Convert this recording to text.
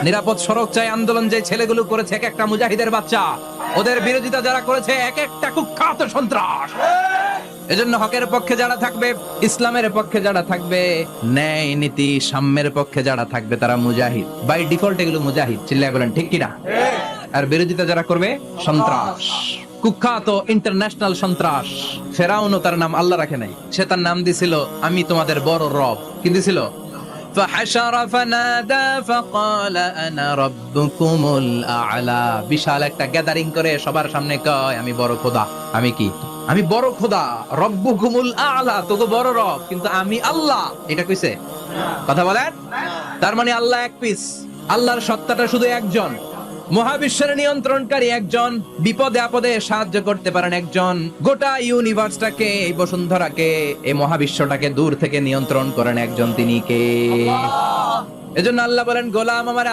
নিরাপদ সড়ক চাই আন্দোলন যে ছেলেগুলো করেছে এক একটা মুজাহিদের বাচ্চা, ওদের বিরোধিতা যারা করেছে এক একটা কুখ্যাত সন্ত্রাস। এজন্য হকের পক্ষে যারা থাকবে, ইসলামের পক্ষে যারা থাকবে, ন্যায় নীতি সাম্যের পক্ষে যারা থাকবে তারা মুজাহিদ, বাই ডিফল্ট এগুলো মুজাহিদ। চিল্লায় বলেন ঠিক কিনা? আর বিরোধিতা যারা করবে সন্ত্রাস, কুখ্যাত ইন্টারন্যাশনাল সন্ত্রাস। ফেরাউনও তার নাম আল্লাহ রাখে নাই, সে তার নাম দিছিল আমি তোমাদের বড় রব। কি দিছিল? فحشر فنادى فقال انا ربكم الاعلى। বিশাল একটা গ্যাদারিং করে সবার সামনে কয় আমি বড় খোদা। আমি কি? আমি বড় খোদা, রব্বুকুমুল আ'লা, তোকে বড় রব, কিন্তু আমি আল্লাহ। এটা কইছে? কথা বলেন। তার মানে আল্লাহ এক পিস, আল্লাহর সত্তাটা শুধু একজন, মহাবিশ্বের নিয়ন্ত্রণকারী একজন, বিপদে আপদে সাহায্য করতে পারেন একজন, গোটা ইউনিভার্সটাকে, এই বসুন্ধরাকে, এই মহাবিশ্বটাকে দূর থেকে নিয়ন্ত্রণ করেন একজন, তিনি কে? এজন্য আল্লাহ বলেন গোলাম আমার